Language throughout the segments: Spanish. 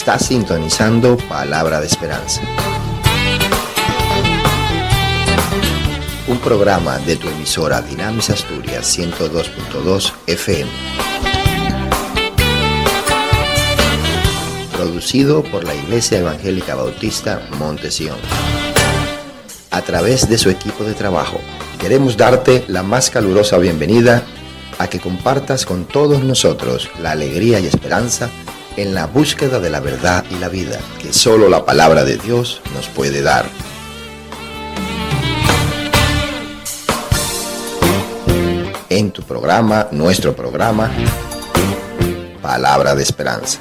Estás sintonizando Palabra de Esperanza, un programa de tu emisora Dinamis Asturias 102.2 FM, producido por la Iglesia Evangélica Bautista Monte Sión. A través de su equipo de trabajo, queremos darte la más calurosa bienvenida a que compartas con todos nosotros la alegría y esperanza en la búsqueda de la verdad y la vida que solo la palabra de Dios nos puede dar. En tu programa, nuestro programa, Palabra de Esperanza.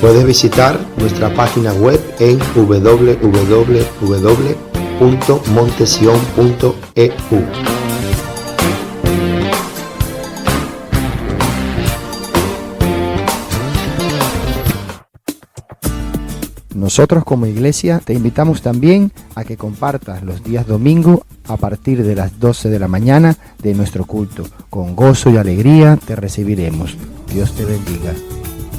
Puedes visitar nuestra página web en www.montesion.eu. Nosotros como iglesia te invitamos también a que compartas los días domingo a partir de las 12 de la mañana de nuestro culto. Con gozo y alegría te recibiremos. Dios te bendiga.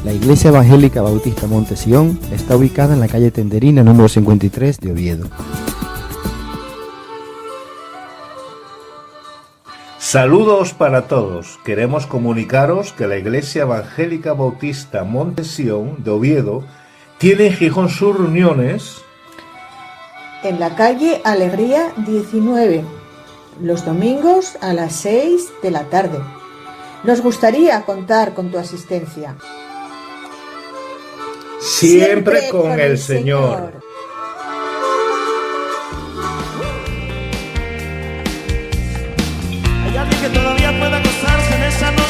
La Iglesia Evangélica Bautista Monte Sión está ubicada en la calle Tenderina, número 53 de Oviedo. Saludos para todos. Queremos comunicaros que la Iglesia Evangélica Bautista Monte Sión de Oviedo tiene en Gijón sus reuniones en la calle Alegría 19, los domingos a las 6 de la tarde. Nos gustaría contar con tu asistencia. Siempre con el Señor. ¿Hay alguien que todavía pueda gozarse en esa noche?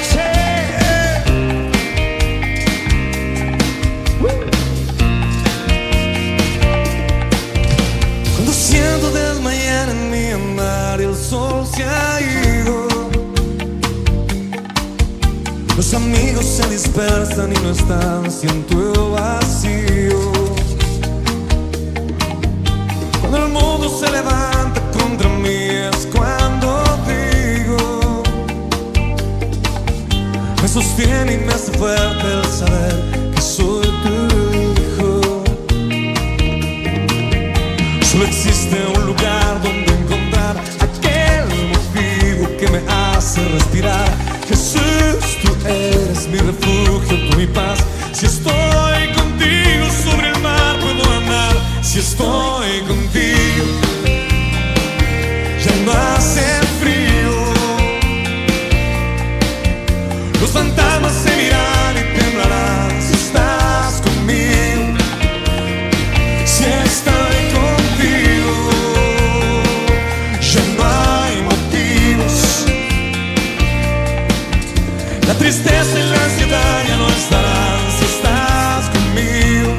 Siento desmayar en mi andar y el sol se ha ido. Los amigos se dispersan y no están, siento el vacío. Cuando el mundo se levanta contra mí es cuando digo, me sostiene y me hace fuerte el saber que soy tu hijo. Solo existe un lugar donde encontrar aquel motivo que me hace respirar. Jesús, tú eres mi refugio, tú mi paz. Si estoy contigo sobre el mar puedo andar. Si estoy contigo ya no hace frío. Los fantasmas se miran y temblarán si estás conmigo. Si estoy contigo ya no hay motivos. La tristeza y la ansiedad ya no estarán si estás conmigo.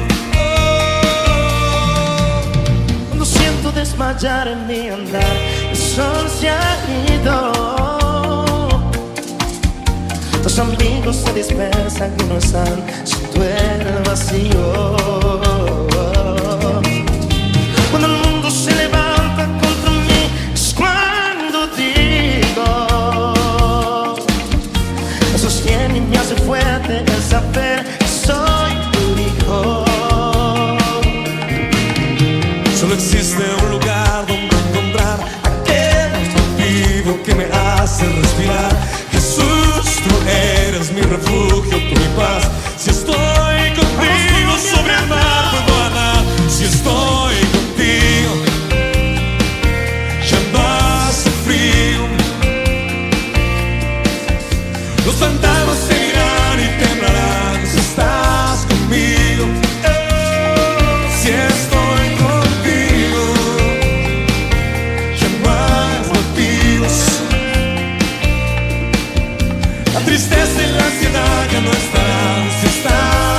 Cuando siento desmayar en mi andar, el sol se ha ido. Los amigos se dispersan y no están, siento el vacío. Cuando el mundo se levanta contra mí es cuando digo, me sostiene y me hace fuerte el saber que soy tu hijo. Solo existe un lugar donde encontrar aquel motivo que me hace respirar. Jesús, tú eres mi refugio, tú mi paz. Si estoy contigo sobre el mar puedo andar. Si estoy contigo ya no hace frío. Los fantasmas se irán y temblarán si estás conmigo. Si estoy contigo ya no hay motivos. La tristeza y la ansiedad ya no estarán si estás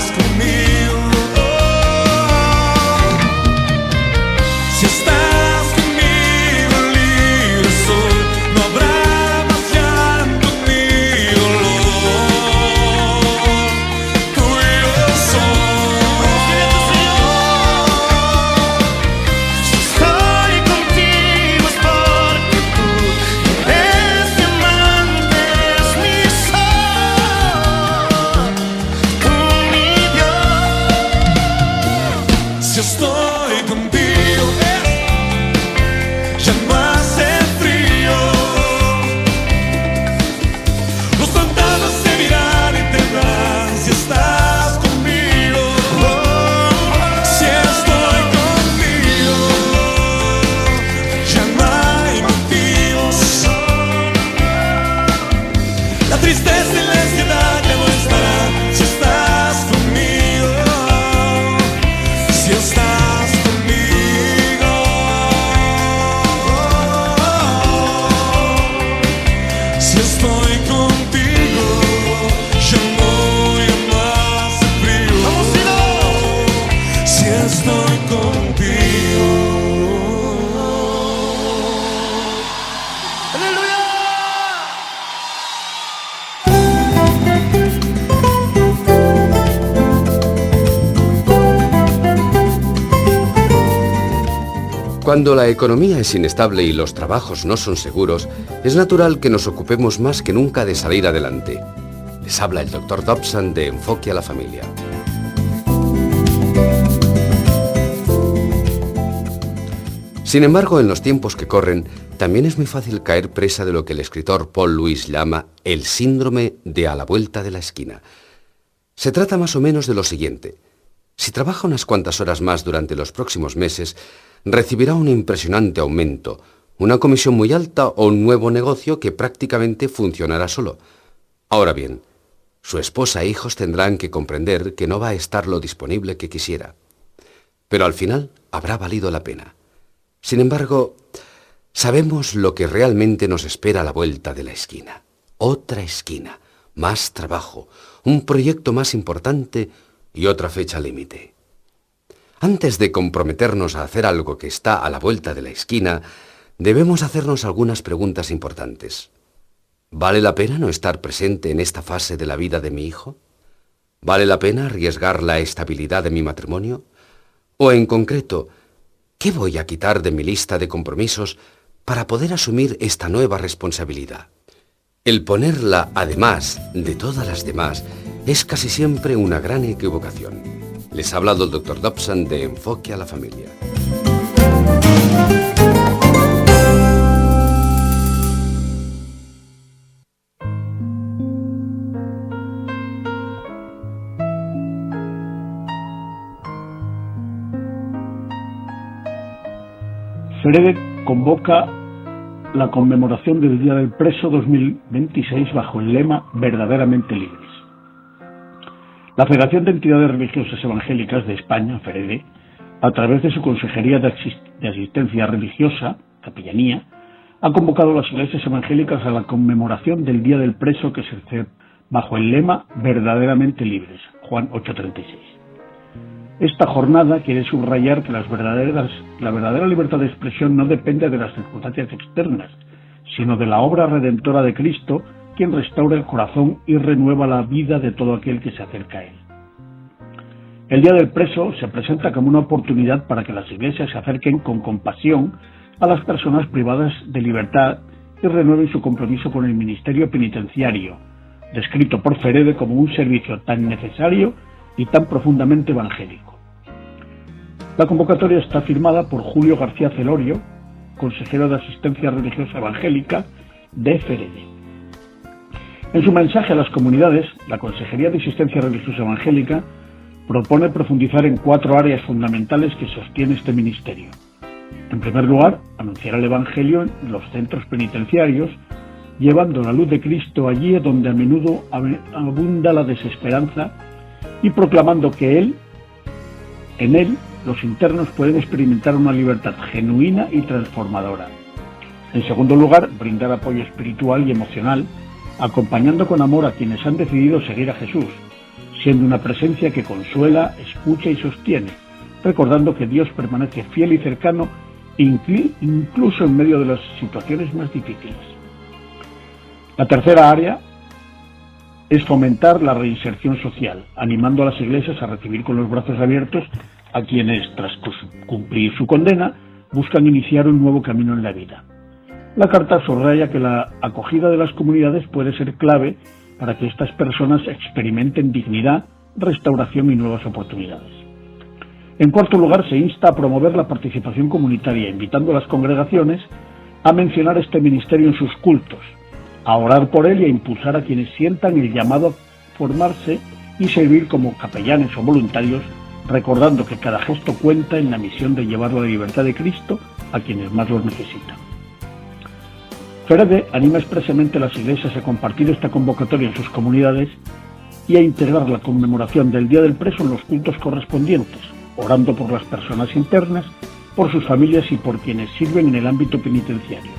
Cuando la economía es inestable y los trabajos no son seguros, es natural que nos ocupemos más que nunca de salir adelante. Les habla el Dr. Dobson de Enfoque a la Familia. Sin embargo, en los tiempos que corren, también es muy fácil caer presa de lo que el escritor Paul Lewis llama el síndrome de a la vuelta de la esquina. Se trata más o menos de lo siguiente. Si trabaja unas cuantas horas más durante los próximos meses, recibirá un impresionante aumento, una comisión muy alta o un nuevo negocio que prácticamente funcionará solo. Ahora bien, su esposa e hijos tendrán que comprender que no va a estar lo disponible que quisiera. Pero al final habrá valido la pena. Sin embargo, sabemos lo que realmente nos espera a la vuelta de la esquina. Otra esquina, más trabajo, un proyecto más importante y otra fecha límite. Antes de comprometernos a hacer algo que está a la vuelta de la esquina, debemos hacernos algunas preguntas importantes. ¿Vale la pena no estar presente en esta fase de la vida de mi hijo? ¿Vale la pena arriesgar la estabilidad de mi matrimonio? O en concreto, ¿qué voy a quitar de mi lista de compromisos para poder asumir esta nueva responsabilidad? El ponerla además de todas las demás es casi siempre una gran equivocación. Les ha hablado el Dr. Dobson de Enfoque a la Familia. FREDE convoca la conmemoración del Día del Preso 2026 bajo el lema Verdaderamente Libres. La Federación de Entidades Religiosas Evangélicas de España, FREDE, a través de su Consejería de Asistencia Religiosa, Capellanía, ha convocado a las iglesias evangélicas a la conmemoración del Día del Preso que se celebra bajo el lema Verdaderamente Libres, Juan 8:36. Esta jornada quiere subrayar que la verdadera libertad de expresión no depende de las circunstancias externas, sino de la obra redentora de Cristo, quien restaura el corazón y renueva la vida de todo aquel que se acerca a él. El Día del Preso se presenta como una oportunidad para que las iglesias se acerquen con compasión a las personas privadas de libertad y renueven su compromiso con el ministerio penitenciario, descrito por FREDE como un servicio tan necesario y tan profundamente evangélico. La convocatoria está firmada por Julio García Celorio, consejero de Asistencia Religiosa Evangélica de FREDE. En su mensaje a las comunidades, la Consejería de Asistencia Religiosa Evangélica propone profundizar en 4 áreas fundamentales que sostiene este ministerio. En primer lugar, anunciar el Evangelio en los centros penitenciarios, llevando la luz de Cristo allí donde a menudo abunda la desesperanza y proclamando que en Él, los internos pueden experimentar una libertad genuina y transformadora. En segundo lugar, brindar apoyo espiritual y emocional, acompañando con amor a quienes han decidido seguir a Jesús, siendo una presencia que consuela, escucha y sostiene, recordando que Dios permanece fiel y cercano, incluso en medio de las situaciones más difíciles. La tercera área es fomentar la reinserción social, animando a las iglesias a recibir con los brazos abiertos a quienes, tras cumplir su condena, buscan iniciar un nuevo camino en la vida. La carta subraya que la acogida de las comunidades puede ser clave para que estas personas experimenten dignidad, restauración y nuevas oportunidades. En cuarto lugar, se insta a promover la participación comunitaria, invitando a las congregaciones a mencionar este ministerio en sus cultos, a orar por él y a impulsar a quienes sientan el llamado a formarse y servir como capellanes o voluntarios, recordando que cada gesto cuenta en la misión de llevar la libertad de Cristo a quienes más lo necesitan. FREDE anima expresamente a las iglesias a compartir esta convocatoria en sus comunidades y a integrar la conmemoración del Día del Preso en los cultos correspondientes, orando por las personas internas, por sus familias y por quienes sirven en el ámbito penitenciario.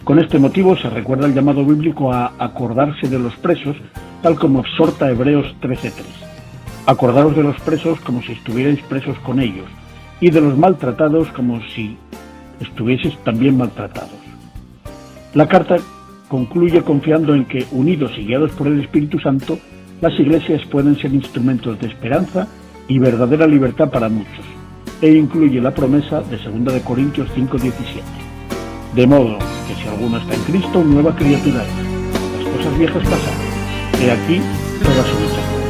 Con este motivo se recuerda el llamado bíblico a acordarse de los presos, tal como exhorta Hebreos 13:3. Acordaros de los presos como si estuvierais presos con ellos, y de los maltratados como si estuvieseis también maltratados. La carta concluye confiando en que, unidos y guiados por el Espíritu Santo, las iglesias pueden ser instrumentos de esperanza y verdadera libertad para muchos, e incluye la promesa de 2 Corintios 5:17. De modo que si alguno está en Cristo, nueva criatura es. Las cosas viejas pasaron, he aquí todas son hechas nuevas.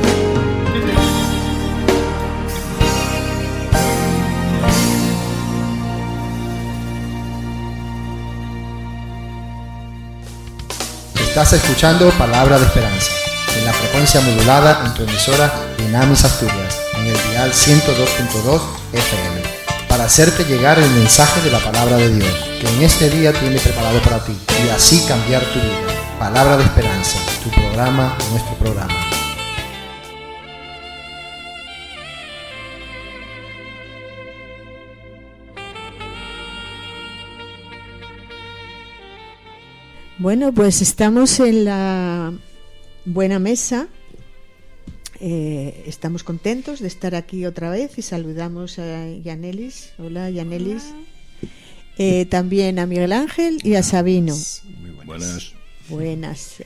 Estás escuchando Palabra de Esperanza, en la frecuencia modulada en tu emisora Dinamis Asturias, en el dial 102.2 FM, para hacerte llegar el mensaje de la Palabra de Dios, que en este día tiene preparado para ti, y así cambiar tu vida. Palabra de Esperanza, tu programa, nuestro programa. Bueno, pues estamos en la buena mesa. Estamos contentos de estar aquí otra vez y saludamos a Yanelis. Hola, Yanelis. También a Miguel Ángel y a Sabino. Muy buenas. Buenas.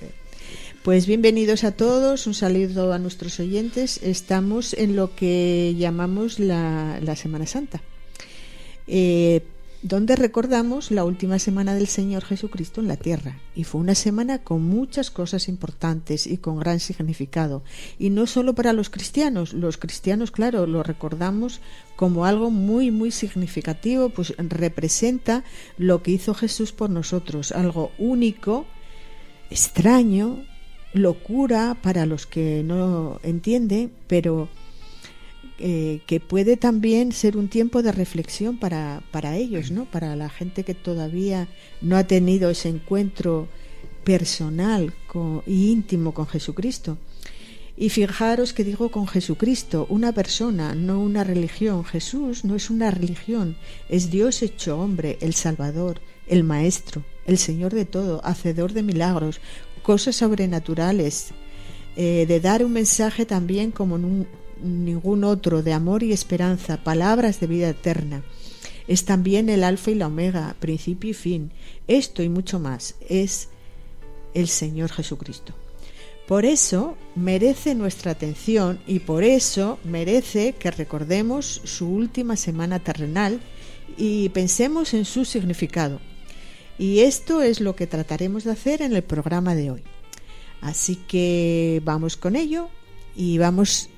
Pues bienvenidos a todos. Un saludo a nuestros oyentes. Estamos en lo que llamamos la Semana Santa, donde recordamos la última semana del Señor Jesucristo en la tierra, y fue una semana con muchas cosas importantes y con gran significado, y no solo para los cristianos, claro, lo recordamos como algo muy muy significativo, pues representa lo que hizo Jesús por nosotros, algo único, extraño, locura para los que no entienden, pero que puede también ser un tiempo de reflexión para ellos, ¿no? Para la gente que todavía no ha tenido ese encuentro personal y íntimo con Jesucristo. Y fijaros que digo con Jesucristo, una persona, no una religión. Jesús no es una religión, es Dios hecho hombre, el Salvador, el Maestro, el Señor de todo, hacedor de milagros, cosas sobrenaturales, de dar un mensaje también como ningún otro, de amor y esperanza, palabras de vida eterna. Es también el alfa y la omega, principio y fin. Esto y mucho más es el Señor Jesucristo. Por eso merece nuestra atención y por eso merece que recordemos su última semana terrenal y pensemos en su significado. Y esto es lo que trataremos de hacer en el programa de hoy. Así que vamos con ello. Y vamos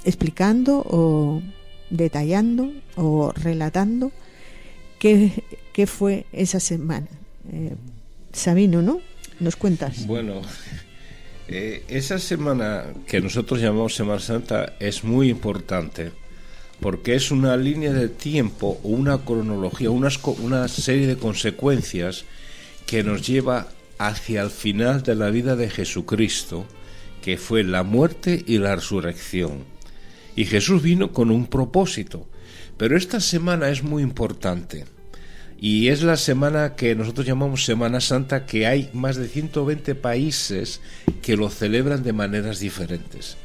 explicando o detallando o relatando qué fue esa semana. Sabino, ¿no? ¿Nos cuentas? Bueno, esa semana que nosotros llamamos Semana Santa es muy importante porque es una línea de tiempo o una cronología, una serie de consecuencias que nos lleva hacia el final de la vida de Jesucristo, que fue la muerte y la resurrección. Y Jesús vino con un propósito, pero esta semana es muy importante y es la semana que nosotros llamamos Semana Santa, que hay más de 120 países que lo celebran de maneras diferentes.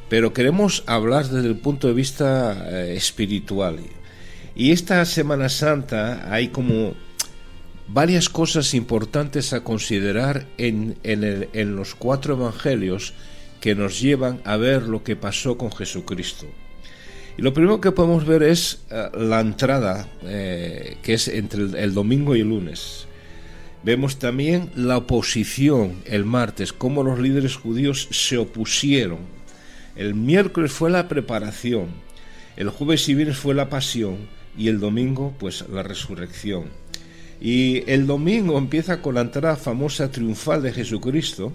Pero queremos hablar desde el punto de vista espiritual. Y esta Semana Santa hay como varias cosas importantes a considerar en los 4 evangelios que nos llevan a ver lo que pasó con Jesucristo. Y lo primero que podemos ver es la entrada, que es entre el domingo y el lunes. Vemos también la oposición el martes, cómo los líderes judíos se opusieron. El miércoles fue la preparación, el jueves y viernes fue la pasión y el domingo pues la resurrección. Y el domingo empieza con la entrada famosa triunfal de Jesucristo,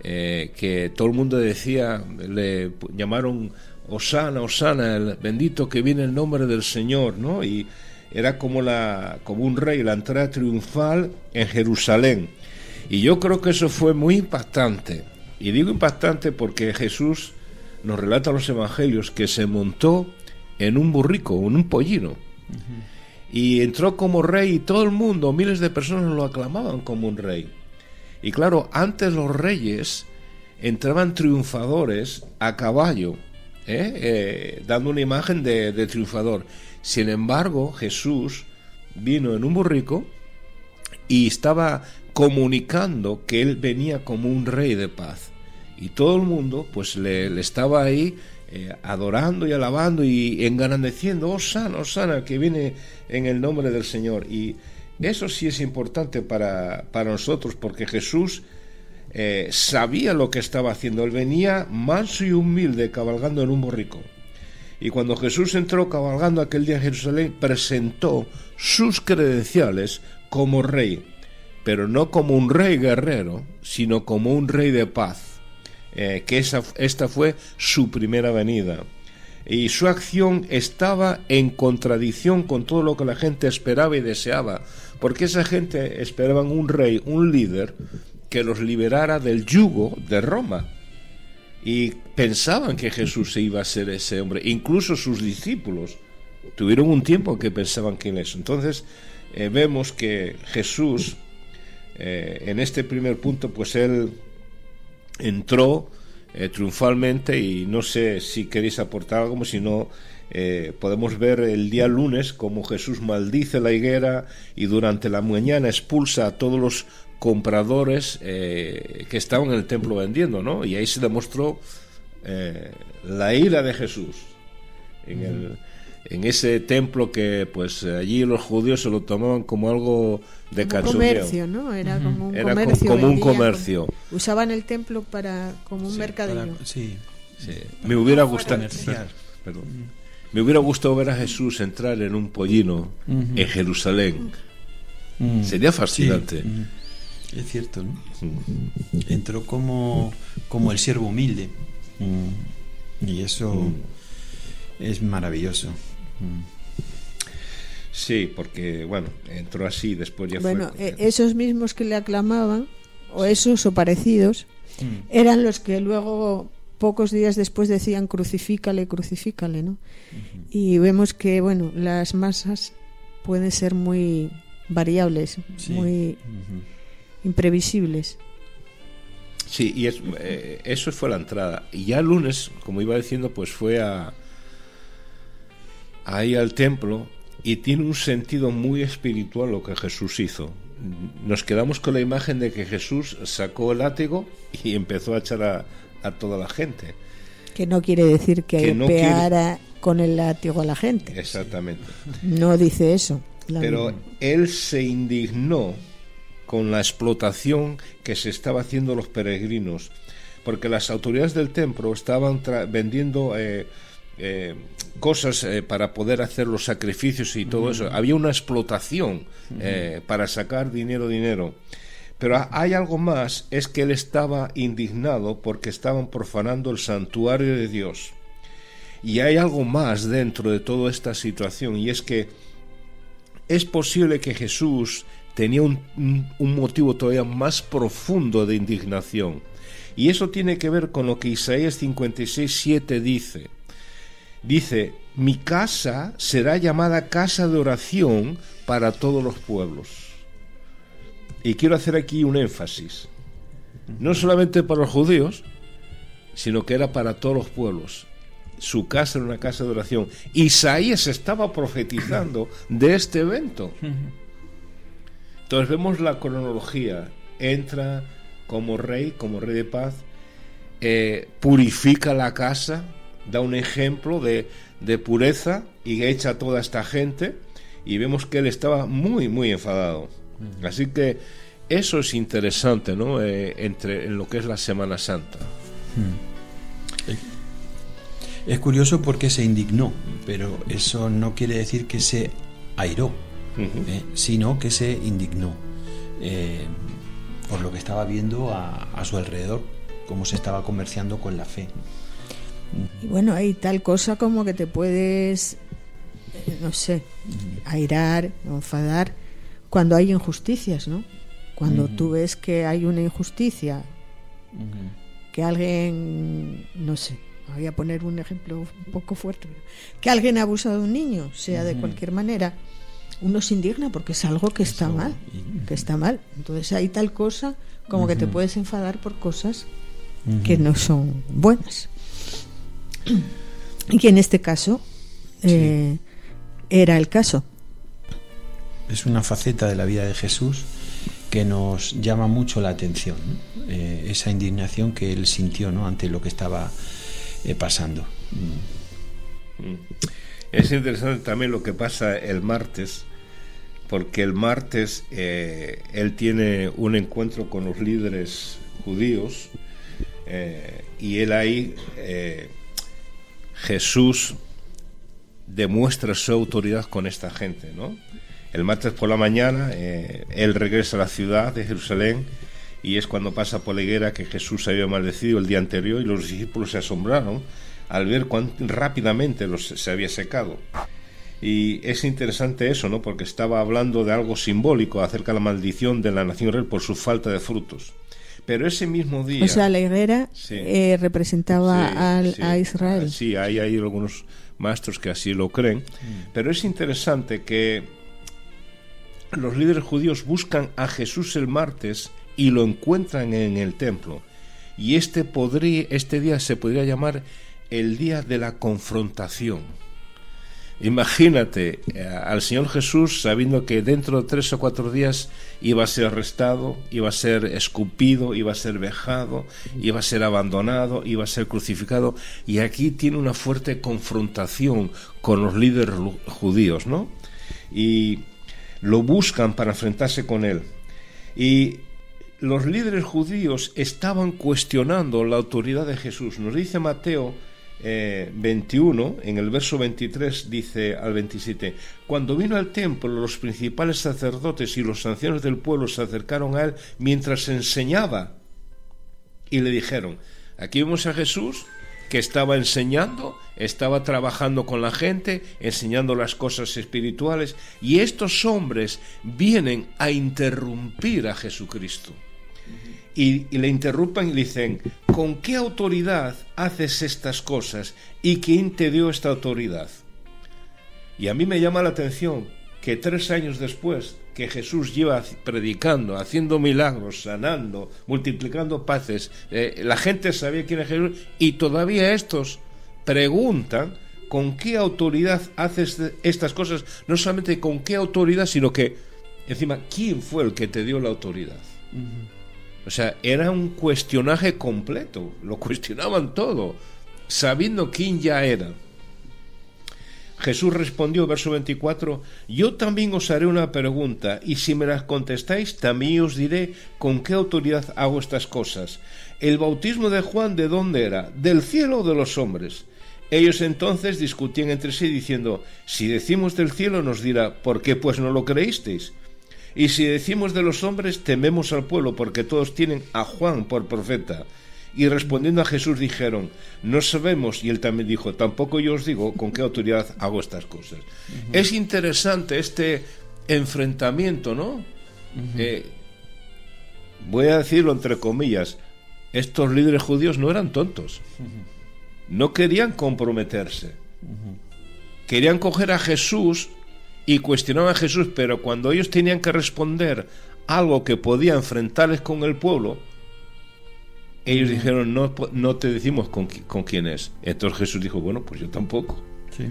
que todo el mundo decía, le llamaron Hosana, Hosana, el bendito que viene el nombre del Señor, ¿no? Y era como un rey, la entrada triunfal en Jerusalén. Y yo creo que eso fue muy impactante. Y digo impactante porque Jesús nos relata en los evangelios que se montó en un burrico, en un pollino. Uh-huh. Y entró como rey y todo el mundo, miles de personas lo aclamaban como un rey. Y claro, antes los reyes entraban triunfadores a caballo, dando una imagen de triunfador. Sin embargo, Jesús vino en un burrico y estaba comunicando que él venía como un rey de paz. Y todo el mundo pues le estaba ahí adorando y alabando y engrandeciendo, Hosana, Hosana, que viene en el nombre del Señor. Y eso sí es importante para nosotros, porque Jesús sabía lo que estaba haciendo. Él venía manso y humilde, cabalgando en un borrico. Y cuando Jesús entró cabalgando aquel día en Jerusalén, presentó sus credenciales como rey, pero no como un rey guerrero, sino como un rey de paz. Que esta fue su primera venida. Y su acción estaba en contradicción con todo lo que la gente esperaba y deseaba, porque esa gente esperaba un rey, un líder, que los liberara del yugo de Roma. Y pensaban que Jesús iba a ser ese hombre. Incluso sus discípulos tuvieron un tiempo que pensaban que él es. Entonces vemos que Jesús, en este primer punto, pues él entró triunfalmente. Y no sé si queréis aportar algo, si no podemos ver el día lunes como Jesús maldice la higuera y durante la mañana expulsa a todos los compradores que estaban en el templo vendiendo, ¿no? Y ahí se demostró la ira de Jesús en ese templo, que pues allí los judíos se lo tomaban como algo de cachondeo. Comercio, ¿no? Era como un comercio. Como un comercio. Usaban el templo como un mercadillo. Me hubiera gustado. Me hubiera gustado ver a Jesús entrar en un pollino en Jerusalén. Sería fascinante. Es cierto, ¿no? Entró como el siervo humilde. Y eso es maravilloso. Sí, porque bueno, entró así, después ya esos mismos que le aclamaban, o esos o parecidos, eran los que luego, pocos días después, decían crucifícale, crucifícale, ¿no? Y vemos que, bueno, las masas pueden ser muy variables, muy imprevisibles. Sí, y eso fue la entrada. Y ya el lunes, como iba diciendo, pues fue ahí al templo, y tiene un sentido muy espiritual lo que Jesús hizo. Nos quedamos con la imagen de que Jesús sacó el látigo y empezó a echar a toda la gente. Que no quiere decir que golpeara con el látigo a la gente. Exactamente. No dice eso. Pero él se indignó con la explotación que se estaba haciendo los peregrinos, porque las autoridades del templo estaban vendiendo cosas para poder hacer los sacrificios y todo eso. Había una explotación para sacar dinero. Pero hay algo más, es que él estaba indignado porque estaban profanando el santuario de Dios. Y hay algo más dentro de toda esta situación, y es que es posible que Jesús tenía un motivo todavía más profundo de indignación. Y eso tiene que ver con lo que Isaías 56:7 dice. Dice: mi casa será llamada casa de oración para todos los pueblos. Y quiero hacer aquí un énfasis. No solamente para los judíos, sino que era para todos los pueblos. Su casa era una casa de oración. Isaías estaba profetizando de este evento. Entonces vemos la cronología. Entra como rey de paz, purifica la casa, da un ejemplo de pureza y echa a toda esta gente, y vemos que él estaba muy, muy enfadado. Así que eso es interesante, ¿no? En lo que es la Semana Santa. Es curioso porque se indignó, pero eso no quiere decir que se airó, sino que se indignó por lo que estaba viendo a su alrededor, cómo se estaba comerciando con la fe. Y bueno, hay tal cosa como que te puedes, no sé, airar, enfadar cuando hay injusticias, ¿no? Cuando tú ves que hay una injusticia, que alguien, no sé, voy a poner un ejemplo un poco fuerte, que alguien ha abusado de un niño, sea de cualquier manera, uno se indigna porque es algo que está mal, Entonces hay tal cosa como que te puedes enfadar por cosas que no son buenas. Y que en este caso era el caso. Es una faceta de la vida de Jesús que nos llama mucho la atención, ¿no? Esa indignación que él sintió, ¿no?, ante lo que estaba pasando. Es interesante también lo que pasa el martes, porque el martes él tiene un encuentro con los líderes judíos, y él ahí, Jesús demuestra su autoridad con esta gente, ¿no? El martes por la mañana él regresa a la ciudad de Jerusalén, y es cuando pasa por la higuera que Jesús había maldecido el día anterior, y los discípulos se asombraron al ver cuán rápidamente se había secado. Y es interesante eso, ¿no?, porque estaba hablando de algo simbólico acerca de la maldición de la nación Israel por su falta de frutos. Pero ese mismo día... O sea, la higuera representaba a Israel. Sí, hay algunos maestros que así lo creen. Pero es interesante que los líderes judíos buscan a Jesús el martes y lo encuentran en el templo. Y este día se podría llamar el día de la confrontación. Imagínate al Señor Jesús sabiendo que dentro de 3 o 4 días iba a ser arrestado, iba a ser escupido, iba a ser vejado, iba a ser abandonado, iba a ser crucificado, y aquí tiene una fuerte confrontación con los líderes judíos, ¿no? Y lo buscan para enfrentarse con él. Y los líderes judíos estaban cuestionando la autoridad de Jesús. Nos dice Mateo 21, en el verso 23 dice al 27: cuando vino al templo, los principales sacerdotes y los ancianos del pueblo se acercaron a él mientras enseñaba y le dijeron: aquí vemos a Jesús que estaba enseñando, estaba trabajando con la gente, enseñando las cosas espirituales, y estos hombres vienen a interrumpir a Jesucristo. Y le interrumpan y le dicen: ¿con qué autoridad haces estas cosas? ¿Y quién te dio esta autoridad? Y a mí me llama la atención que 3 años después que Jesús lleva predicando, haciendo milagros, sanando, multiplicando paces, la gente sabía quién era Jesús, y todavía estos preguntan: ¿con qué autoridad haces estas cosas? No solamente con qué autoridad, sino que encima, ¿quién fue el que te dio la autoridad? O sea, era un cuestionaje completo, lo cuestionaban todo, sabiendo quién ya era. Jesús respondió, verso 24: yo también os haré una pregunta, y si me las contestáis, también os diré con qué autoridad hago estas cosas. ¿El bautismo de Juan de dónde era? ¿Del cielo o de los hombres? Ellos entonces discutían entre sí, diciendo: si decimos del cielo, nos dirá: ¿por qué pues no lo creísteis? Y si decimos de los hombres, tememos al pueblo, porque todos tienen a Juan por profeta. Y respondiendo a Jesús dijeron: no sabemos. Y él también dijo: tampoco yo os digo con qué autoridad hago estas cosas. Es interesante este enfrentamiento, ¿no? Voy a decirlo entre comillas: estos líderes judíos no eran tontos. No querían comprometerse. Querían coger a Jesús y cuestionaban a Jesús, pero cuando ellos tenían que responder algo que podía enfrentarles con el pueblo, ellos dijeron: no te decimos con quién es. Entonces Jesús dijo: bueno, pues yo tampoco. Sí.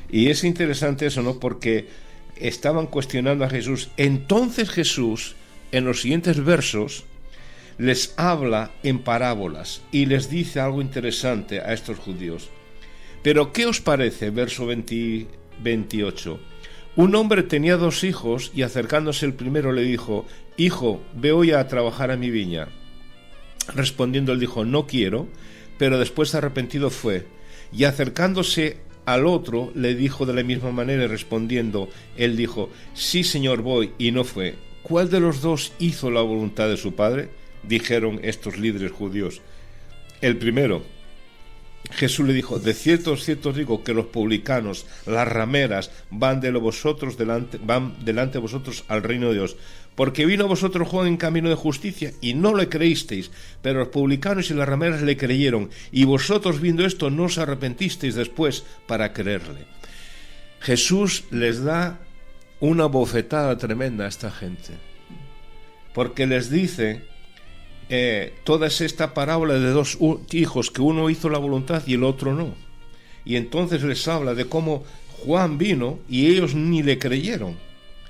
Y es interesante eso, ¿no? Porque estaban cuestionando a Jesús. Entonces Jesús, en los siguientes versos, les habla en parábolas y les dice algo interesante a estos judíos. Pero ¿qué os parece? Verso 28. Un hombre tenía 2 hijos, y acercándose el primero le dijo: hijo, ve hoy a trabajar a mi viña. Respondiendo él dijo: no quiero. Pero después arrepentido fue. Y acercándose al otro le dijo de la misma manera, y respondiendo él dijo: sí, señor, voy. Y no fue. ¿Cuál de los 2 hizo la voluntad de su padre? Dijeron estos líderes judíos: el primero. Jesús le dijo: de cierto os digo que los publicanos, las rameras, van delante de vosotros al reino de Dios. Porque vino a vosotros Juan en camino de justicia, y no le creísteis, pero los publicanos y las rameras le creyeron, y vosotros viendo esto no os arrepentisteis después para creerle. Jesús les da una bofetada tremenda a esta gente, porque les dice toda esta parábola de 2 hijos, que uno hizo la voluntad y el otro no. Y entonces les habla de cómo Juan vino y ellos ni le creyeron.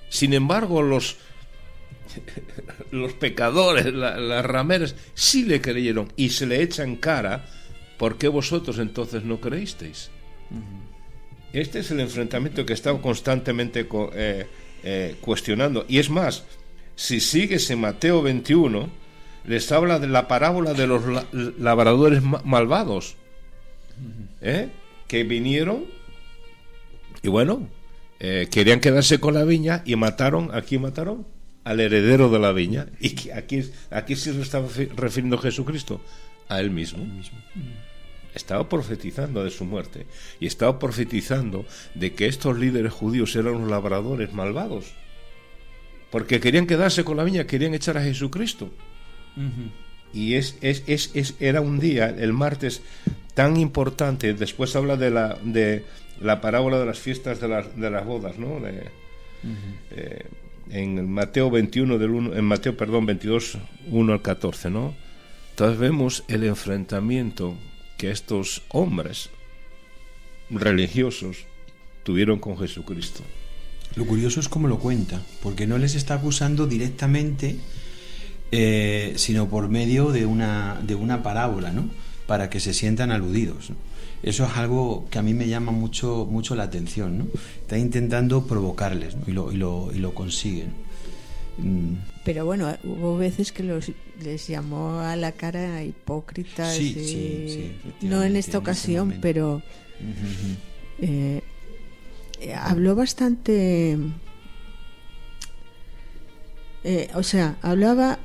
Sin embargo, los los pecadores, las rameras, sí le creyeron y se le echa en cara, ¿por qué vosotros entonces no creísteis? Este es el enfrentamiento que estaba constantemente cuestionando. Y es más, si sigues en Mateo 21, les habla de la parábola de los labradores malvados, que vinieron y bueno, querían quedarse con la viña y mataron. ¿A quién mataron? Al heredero de la viña. Y aquí sí se estaba refiriendo Jesucristo, a él mismo. Estaba profetizando de su muerte y estaba profetizando de que estos líderes judíos eran los labradores malvados, porque querían quedarse con la viña, querían echar a Jesucristo. Y era un día, el martes, tan importante. Después habla de la parábola de las fiestas de las bodas, ¿no? En Mateo 22, 1 al 14, ¿no? Entonces vemos el enfrentamiento que estos hombres religiosos tuvieron con Jesucristo. Lo curioso es cómo lo cuenta, porque no les está acusando directamente, sino por medio de una parábola, ¿no? Para que se sientan aludidos, ¿no? Eso es algo que a mí me llama mucho la atención, ¿no? Está intentando provocarles, ¿no? y lo consiguen. Pero bueno, hubo veces que les llamó a la cara hipócritas. Sí, no en esta ocasión, pero habló bastante. Hablaba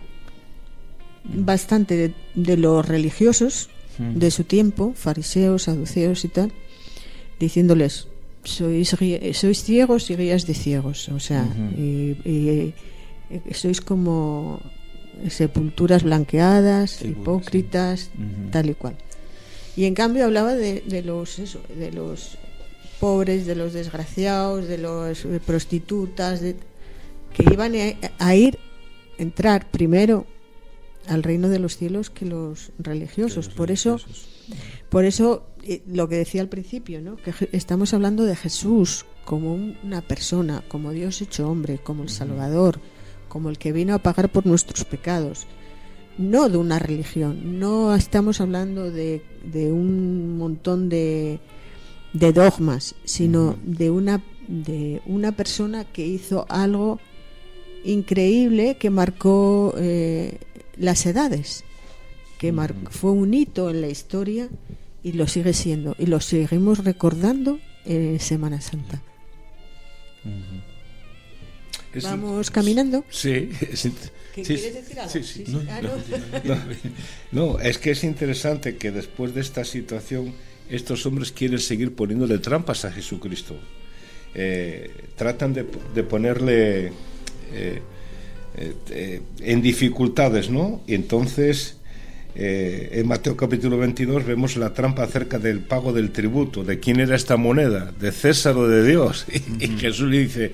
bastante de los religiosos de su tiempo, fariseos, saduceos y tal, diciéndoles: sois ciegos y guías de ciegos, o sea, y sois como sepulturas blanqueadas, hipócritas, tal y cual. Y en cambio hablaba de los pobres, de los desgraciados, de las prostitutas, que iban a entrar primero al reino de los cielos que los religiosos. Por eso lo que decía al principio, ¿no? Que estamos hablando de Jesús como una persona, como Dios hecho hombre, como el Salvador, como el que vino a pagar por nuestros pecados, no de una religión. No estamos hablando de un montón de dogmas, sino de una persona que hizo algo increíble, que marcó las edades, que fue un hito en la historia y lo sigue siendo, y lo seguimos recordando en Semana Santa. ¿Vamos caminando? Sí. ¿Quieres decir algo? Sí. No, es que es interesante que después de esta situación estos hombres quieren seguir poniéndole trampas a Jesucristo. Tratan de ponerle en dificultades, ¿no? Y entonces en Mateo capítulo 22 vemos la trampa acerca del pago del tributo, de quién era esta moneda, de César o de Dios. Y Jesús le dice: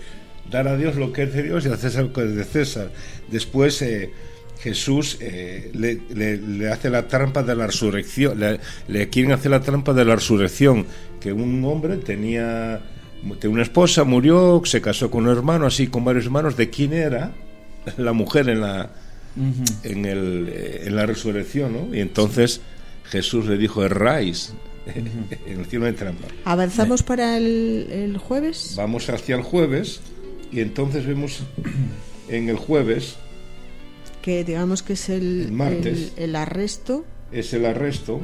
dar a Dios lo que es de Dios y a César lo que es de César. Después Jesús le hace la trampa de la resurrección, le quieren hacer la trampa de la resurrección, que un hombre tenía una esposa, murió, se casó con un hermano, así con varios hermanos. ¿De quién era la mujer en la resurrección, ¿no? Y entonces Jesús le dijo: erráis, en el cielo no hay trampa. ¿Avanzamos para el jueves? Vamos hacia el jueves, y entonces vemos en el jueves, que digamos que es el martes, el arresto. Es el arresto.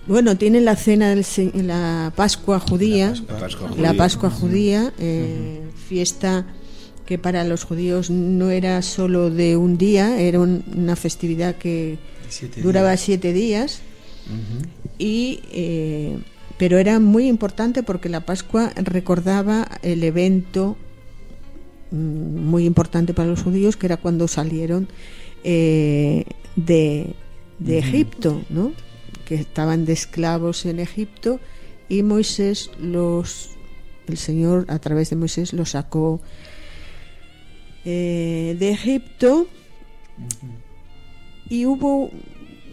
Bueno, tiene la cena, la Pascua judía, la Pascua judía, fiesta que para los judíos no era solo de un día, era una festividad que duraba 7 días, pero era muy importante porque la Pascua recordaba el evento muy importante para los judíos, que era cuando salieron de Egipto, ¿no? Que estaban de esclavos en Egipto, y Moisés el Señor a través de Moisés los sacó de Egipto. Y hubo,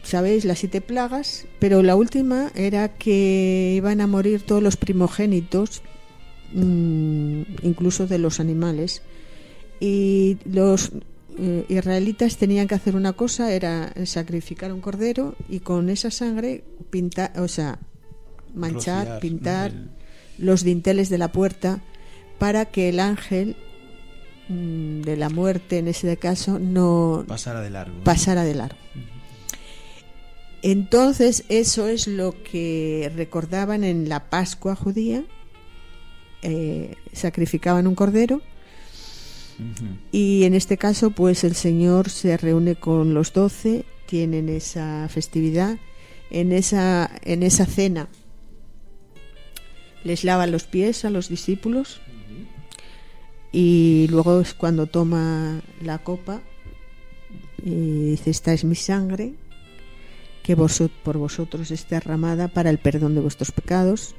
sabéis, las 7 plagas, pero la última era que iban a morir todos los primogénitos, incluso de los animales, y israelitas tenían que hacer una cosa, era sacrificar un cordero y con esa sangre pintar, o sea, manchar, Rociar, pintar ¿no? los dinteles de la puerta para que el ángel de la muerte, en ese caso, no pasara de largo. pasara de largo. Entonces, eso es lo que recordaban en la Pascua judía. Sacrificaban un cordero. Y en este caso, pues el Señor se reúne con los 12, tienen esa festividad, en esa cena les lava los pies a los discípulos, y luego es cuando toma la copa y dice: esta es mi sangre, que por vosotros es derramada para el perdón de vuestros pecados,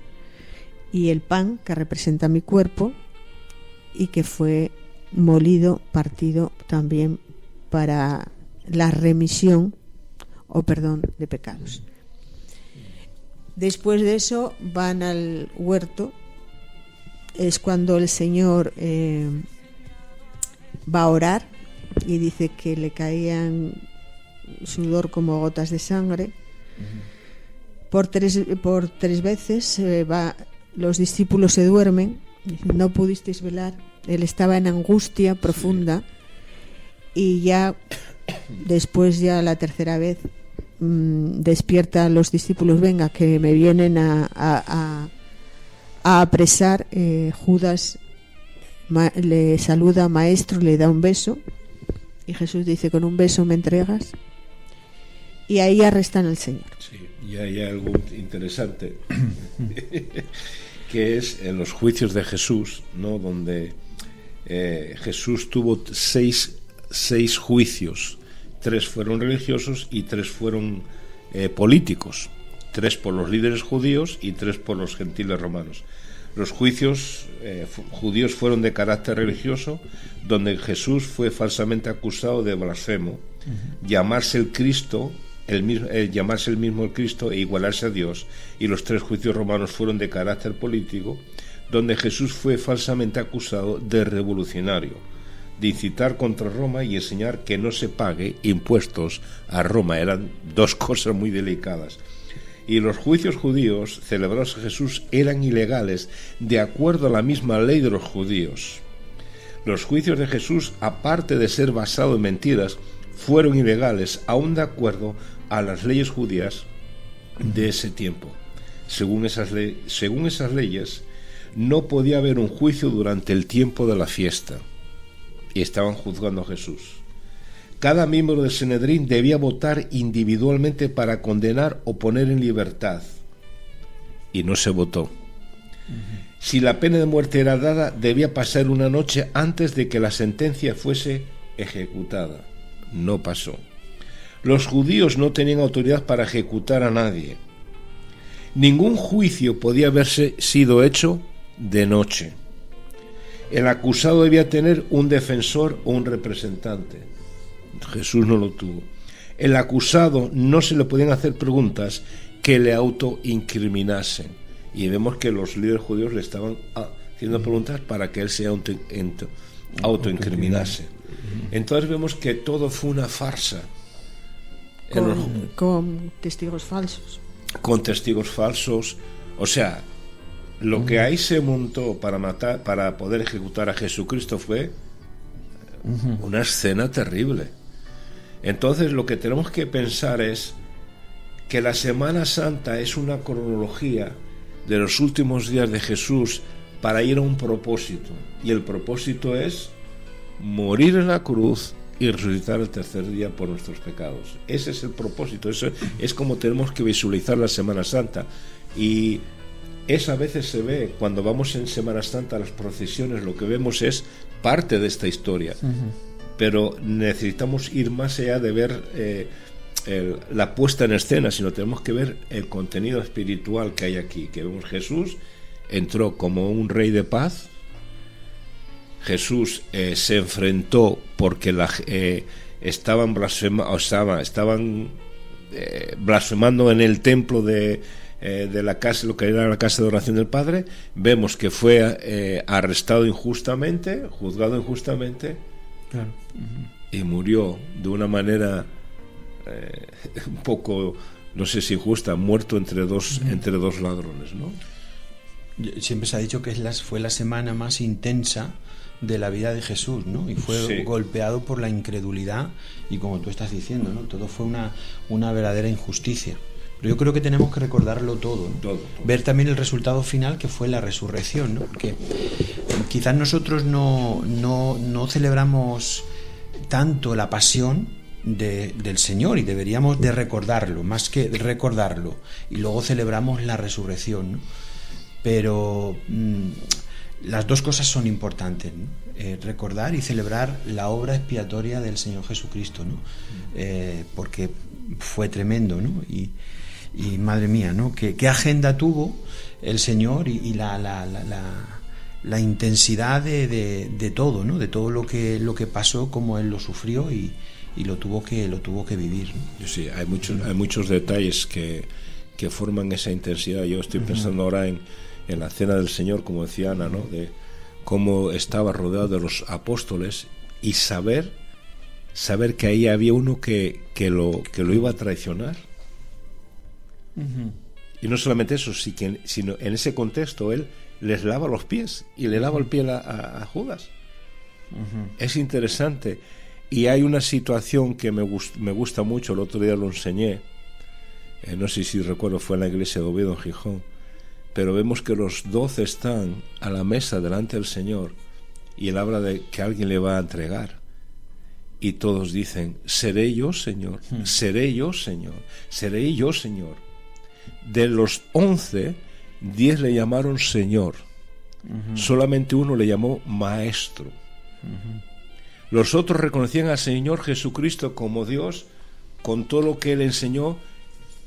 y el pan, que representa mi cuerpo y que fue molido, partido también para la remisión o perdón de pecados. Después de eso van al huerto. Es cuando el Señor va a orar y dice que le caían sudor como gotas de sangre. Por tres veces los discípulos se duermen, no pudisteis velar. Él estaba en angustia profunda, y ya después, ya la tercera vez, despierta a los discípulos: venga, que me vienen a apresar. Judas le saluda: maestro, le da un beso, y Jesús dice: con un beso me entregas. Y ahí arrestan al Señor. Sí, y hay algo interesante que es en los juicios de Jesús, ¿no? Donde Jesús tuvo seis juicios. 3 fueron religiosos y 3 fueron políticos. 3 por los líderes judíos y 3 por los gentiles romanos. Los juicios judíos fueron de carácter religioso, donde Jesús fue falsamente acusado de blasfemo, llamarse el Cristo, llamarse el mismo el Cristo e igualarse a Dios. Y los 3 juicios romanos fueron de carácter político, donde Jesús fue falsamente acusado de revolucionario, de incitar contra Roma y enseñar que no se pague impuestos a Roma. Eran 2 cosas muy delicadas. Y los juicios judíos celebrados a Jesús eran ilegales de acuerdo a la misma ley de los judíos. Los juicios de Jesús, aparte de ser basados en mentiras, fueron ilegales aún de acuerdo a las leyes judías de ese tiempo. Según esas leyes, no podía haber un juicio durante el tiempo de la fiesta, y estaban juzgando a Jesús. Cada miembro del Sanedrín debía votar individualmente para condenar o poner en libertad, y no se votó. Si la pena de muerte era dada, debía pasar una noche antes de que la sentencia fuese ejecutada. No pasó. Los judíos no tenían autoridad para ejecutar a nadie. Ningún juicio podía haberse sido hecho de noche. El acusado debía tener un defensor o un representante. Jesús no lo tuvo. El acusado no se le podían hacer preguntas que le autoincriminasen. Y vemos que los líderes judíos le estaban haciendo preguntas para que él se autoincriminase. Entonces vemos que todo fue una farsa. Con testigos falsos. Con testigos falsos. O sea, lo que ahí se montó para poder ejecutar a Jesucristo fue una escena terrible. Entonces lo que tenemos que pensar es que la Semana Santa es una cronología de los últimos días de Jesús para ir a un propósito, y el propósito es morir en la cruz y resucitar el tercer día por nuestros pecados. Ese es el propósito. Eso es como tenemos que visualizar la Semana Santa. Y eso a veces se ve cuando vamos en Semana Santa a las procesiones. Lo que vemos es parte de esta historia, pero necesitamos ir más allá de ver la puesta en escena, sino tenemos que ver el contenido espiritual que hay aquí. Que vemos: Jesús entró como un rey de paz. Jesús se enfrentó porque estaban blasfemando en el templo de la casa, lo que era la casa de oración del Padre. Vemos que fue arrestado injustamente, juzgado injustamente. Claro. y murió de una manera un poco, no sé si justa, muerto entre dos ladrones, ¿no? Siempre se ha dicho que fue la semana más intensa de la vida de Jesús, ¿no? Y fue golpeado por la incredulidad y, como tú estás diciendo, ¿no? Todo fue una verdadera injusticia. Pero yo creo que tenemos que recordarlo todo, ¿no? Todo. Ver también el resultado final, que fue la resurrección, ¿no? Porque quizás nosotros no celebramos tanto la pasión del Señor, y deberíamos de recordarlo, más que recordarlo, y luego celebramos la resurrección, ¿no? Pero las dos cosas son importantes, ¿no? Recordar y celebrar la obra expiatoria del Señor Jesucristo, ¿no? Porque fue tremendo, ¿no? Y madre mía, ¿no? ¿Qué agenda tuvo el Señor y la intensidad de todo, ¿no? De todo lo que pasó, cómo Él lo sufrió y lo tuvo que vivir, ¿no? Sí, hay muchos detalles que forman esa intensidad. Yo estoy pensando ahora en la cena del Señor, como decía Ana, ¿no? De cómo estaba rodeado de los apóstoles, y saber que ahí había uno que lo iba a traicionar. Y no solamente eso, sino en ese contexto él les lava los pies y le lava el pie a Judas. Es interesante. Y hay una situación que me gusta mucho, el otro día lo enseñé, no sé si recuerdo, fue en la iglesia de Oviedo, en Gijón, pero vemos que los 12 están a la mesa delante del Señor, y él habla de que alguien le va a entregar, y todos dicen: seré yo, Señor, seré yo, Señor, seré yo, Señor. De los 11, 10 le llamaron Señor, solamente uno le llamó Maestro. Los otros reconocían al Señor Jesucristo como Dios con todo lo que Él enseñó,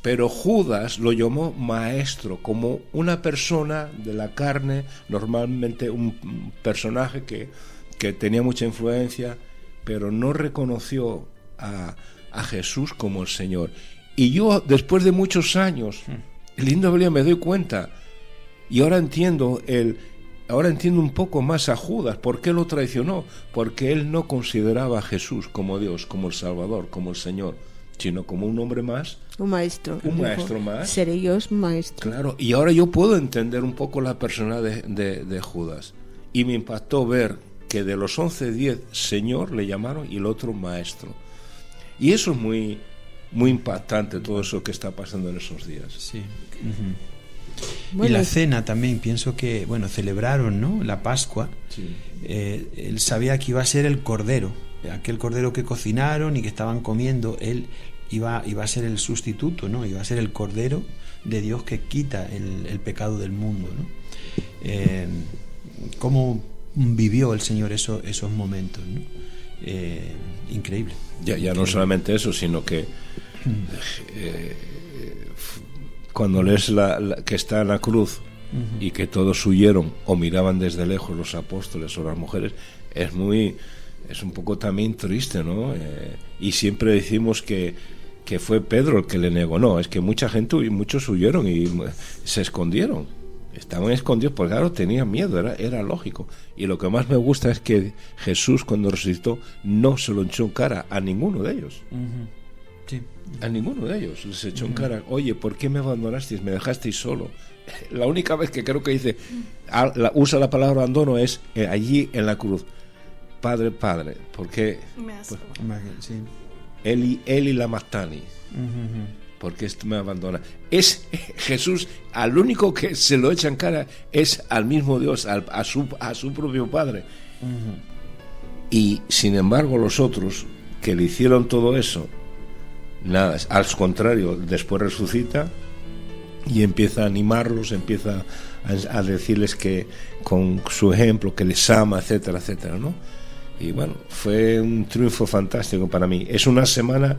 pero Judas lo llamó Maestro, como una persona de la carne, normalmente un personaje que tenía mucha influencia, pero no reconoció a Jesús como el Señor. Y yo, después de muchos años, lindo me doy cuenta, y ahora entiendo un poco más a Judas. ¿Por qué lo traicionó? Porque él no consideraba a Jesús como Dios, como el Salvador, como el Señor, sino como un hombre más, un maestro más. Seré yo maestro. Claro, y ahora yo puedo entender un poco la persona de Judas, y me impactó ver que de los 11, 10 Señor le llamaron y el otro Maestro. Y eso es muy, muy impactante, todo eso que está pasando en esos días. Sí. Bueno, y la cena también, pienso que, celebraron, ¿no?, la Pascua. Sí. Él sabía que iba a ser el cordero, aquel cordero que cocinaron y que estaban comiendo. Él iba a ser el sustituto, ¿no? Iba a ser el cordero de Dios que quita el pecado del mundo, ¿no? ¿Cómo vivió el Señor esos momentos, ¿no? Increíble. Ya no solamente eso, sino que cuando lees que está en la cruz y que todos huyeron o miraban desde lejos, los apóstoles o las mujeres, es un poco también triste, ¿no? Y siempre decimos que fue Pedro el que le negó. No, es que muchos huyeron y se escondieron. Estaban escondidos porque, claro, tenían miedo, era lógico. Y lo que más me gusta es que Jesús, cuando resucitó, no se lo echó en cara a ninguno de ellos. Sí. A ninguno de ellos les echó en cara: oye, ¿por qué me abandonasteis? Me dejasteis solo. La única vez que creo que usa la palabra abandono es allí en la cruz. Padre, ¿por qué? Sí. Eli lama sabachthani. ¿Por qué esto me abandona? Es Jesús, al único que se lo echa en cara es al mismo Dios, a su propio Padre. Y sin embargo los otros que le hicieron todo eso, nada, al contrario, después resucita y empieza a animarlos, empieza a decirles que con su ejemplo que les ama, etcétera, etcétera, ¿no? Y bueno, fue un triunfo fantástico para mí. Es una semana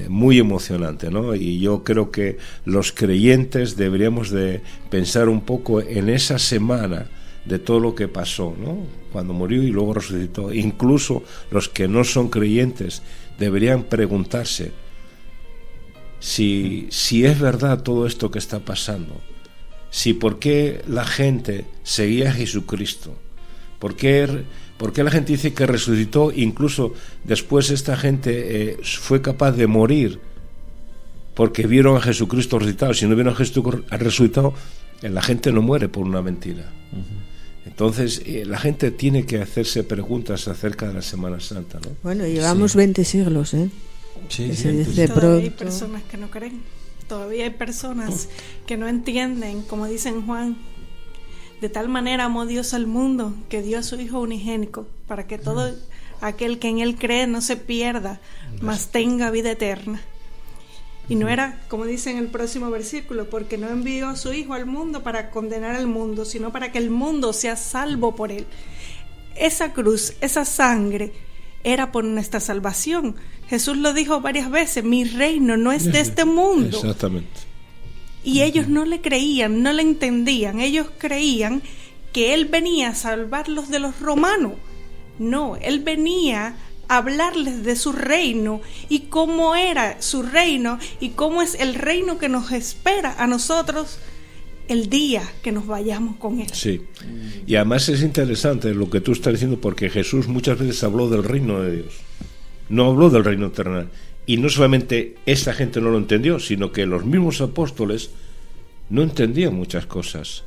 muy emocionante, ¿no? Y yo creo que los creyentes deberíamos de pensar un poco en esa semana de todo lo que pasó, ¿no? Cuando murió y luego resucitó. Incluso los que no son creyentes deberían preguntarse si es verdad todo esto que está pasando, si por qué la gente seguía a Jesucristo, por qué ¿Por qué la gente dice que resucitó? Incluso después esta gente fue capaz de morir porque vieron a Jesucristo resucitado. Si no vieron a Jesucristo resucitado, la gente no muere por una mentira. Entonces la gente tiene que hacerse preguntas acerca de la Semana Santa, ¿no? Bueno, llevamos 20 siglos, ¿eh? Sí, Se dice Todavía hay pronto. personas que no creen. Todavía hay personas que no entienden, como dice en Juan, de tal manera amó Dios al mundo que dio a su Hijo unigénico para que todo aquel que en él cree no se pierda, mas tenga vida eterna. Y no era, como dice en el próximo versículo, porque no envió a su Hijo al mundo para condenar al mundo, sino para que el mundo sea salvo por él. Esa cruz, esa sangre, era por nuestra salvación. Jesús lo dijo varias veces: mi reino no es de este mundo. Exactamente. Y ellos no le creían, no le entendían. Ellos creían que Él venía a salvarlos de los romanos. No, Él venía a hablarles de su reino y cómo era su reino y cómo es el reino que nos espera a nosotros el día que nos vayamos con Él. Sí, y además es interesante lo que tú estás diciendo, porque Jesús muchas veces habló del reino de Dios, no habló del reino terrenal. Y no solamente esta gente no lo entendió, sino que los mismos apóstoles no entendían muchas cosas.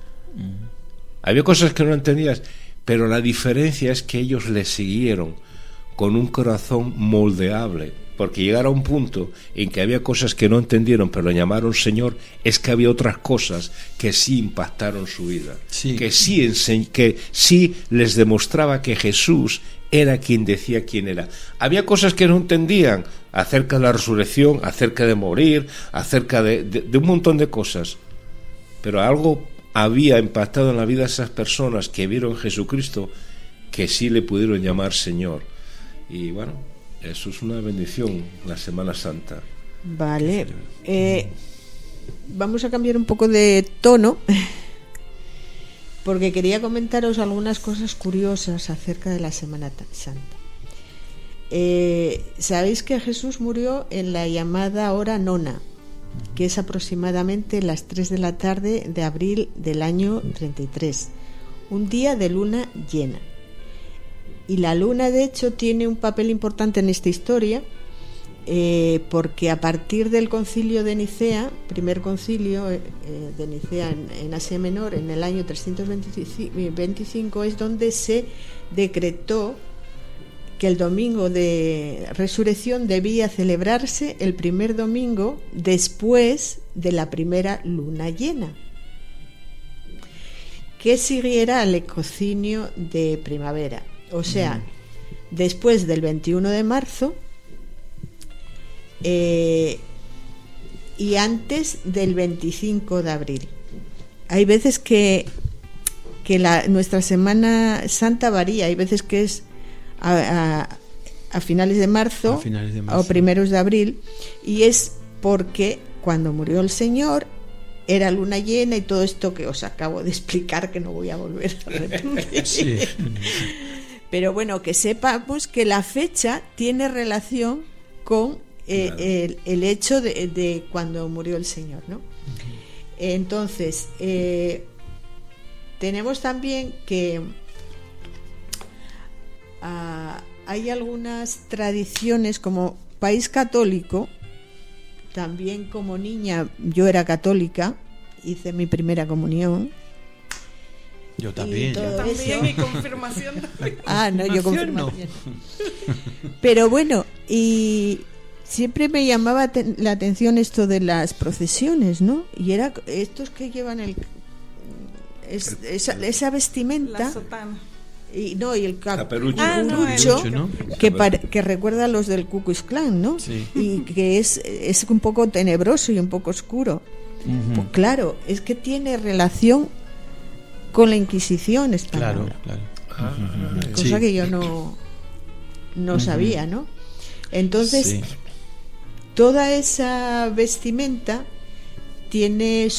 Había cosas que no entendías, pero la diferencia es que ellos le siguieron con un corazón moldeable, porque llegar a un punto en que había cosas que no entendieron, pero lo llamaron Señor, es que había otras cosas que sí impactaron su vida, que sí les demostraba que Jesús era quien decía quién era. Había cosas que no entendían acerca de la resurrección, acerca de morir, acerca de un montón de cosas, pero algo había impactado en la vida de esas personas que vieron a Jesucristo, que sí le pudieron llamar Señor. Y bueno, eso es una bendición, la Semana Santa. Vale, vamos a cambiar un poco de tono, porque quería comentaros algunas cosas curiosas acerca de la Semana Santa. Sabéis que Jesús murió en la llamada hora nona, que es aproximadamente las 3 de la tarde de abril del año 33, un día de luna llena. Y la luna, de hecho, tiene un papel importante en esta historia, porque a partir del concilio de Nicea, primer concilio de Nicea en Asia Menor, en el año 325, es donde se decretó que el domingo de resurrección debía celebrarse el primer domingo después de la primera luna llena, que siguiera al equinoccio de primavera. O sea, después del 21 de marzo y antes del 25 de abril. Hay veces que nuestra Semana Santa varía. Hay veces que es a finales de marzo o primeros de abril, y es porque cuando murió el Señor era luna llena y todo esto que os acabo de explicar, que no voy a volver a repetir. Sí. Pero bueno, que sepamos que la fecha tiene relación con el hecho de cuando murió el Señor, ¿no? Entonces, tenemos también que hay algunas tradiciones, como país católico. También como niña yo era católica, hice mi primera comunión. Yo también. Y confirmación. No, yo confirmación. Pero bueno, y siempre me llamaba la atención esto de las procesiones, ¿no? Y era estos que llevan esa vestimenta. La sotana. Y el caperucho, ¿no? Que recuerda a los del Ku Klux Klan, ¿no? Sí. Y que es un poco tenebroso y un poco oscuro. Pues claro, es que tiene relación con la Inquisición española. Claro. Cosa que yo no sabía, ¿no? Entonces, toda esa vestimenta tiene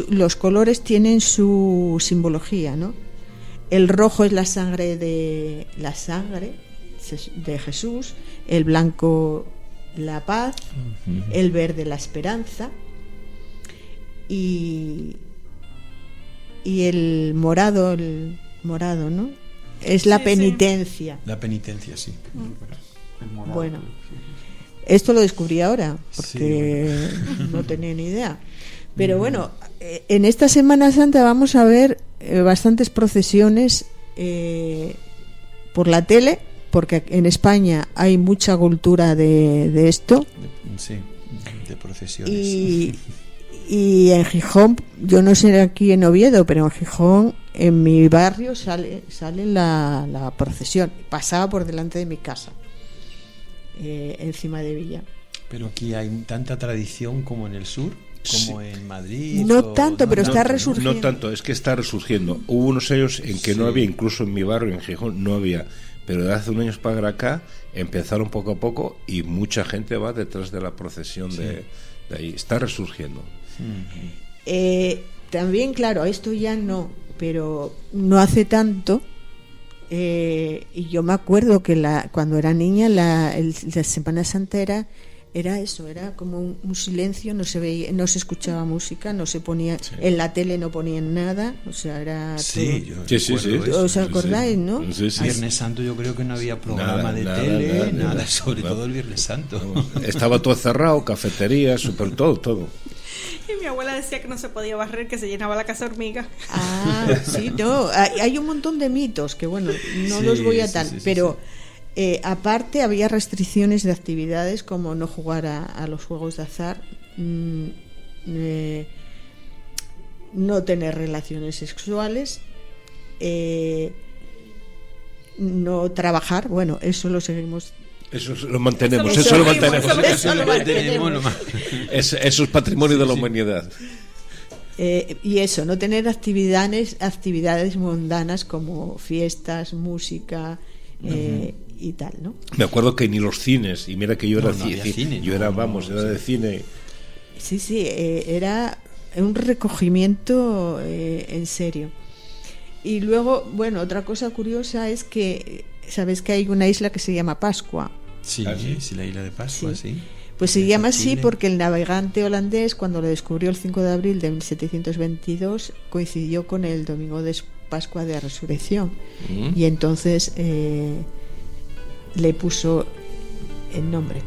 los colores tienen su simbología, ¿no? El rojo es la sangre de Jesús, el blanco la paz, el verde la esperanza y el morado, ¿no? Es la Sí, penitencia. La penitencia, sí. Bueno, esto lo descubrí ahora, porque no tenía ni idea. Pero bueno, en esta Semana Santa vamos a ver bastantes procesiones por la tele, porque en España hay mucha cultura de esto. Sí, de procesiones. Y en Gijón, yo no sé aquí en Oviedo, pero en Gijón, en mi barrio, sale la procesión. Pasaba por delante de mi casa, encima de Villa. Pero aquí hay tanta tradición como en el sur, como en Madrid. No tanto, pero está resurgiendo. No tanto, es que está resurgiendo. Hubo unos años en que no había, incluso en mi barrio, en Gijón, no había. Pero de hace unos años para acá empezaron poco a poco y mucha gente va detrás de la procesión de ahí. Está resurgiendo. También, claro, esto ya no, pero no hace tanto. Y yo me acuerdo que cuando era niña la Semana Santa era eso, era como un silencio, no se veía, no se escuchaba música, no se ponía en la tele, no ponían nada, o sea, era todo. ¿Os acordáis, no? Sí. Viernes Santo yo creo que no había programa de tele, nada, sobre todo el Viernes Santo. Estaba todo cerrado, cafetería, super todo. Y mi abuela decía que no se podía barrer, que se llenaba la casa hormiga. Sí, no, hay un montón de mitos que bueno, no los voy a tal, pero aparte había restricciones de actividades como no jugar a los juegos de azar, no tener relaciones sexuales, no trabajar, bueno, eso lo seguimos. Eso lo mantenemos. Eso es patrimonio de la humanidad. Y eso, no tener actividades mundanas como fiestas, música y tal, ¿no? Me acuerdo que ni los cines, y mira que yo era de cine. Sí, era un recogimiento en serio. Y luego, bueno, otra cosa curiosa es que sabes que hay una isla que se llama Pascua. Sí, la isla de Pascua, sí. Pues se llama así porque el navegante holandés, cuando lo descubrió el 5 de abril de 1722, coincidió con el domingo de Pascua de Resurrección. Y entonces le puso el nombre.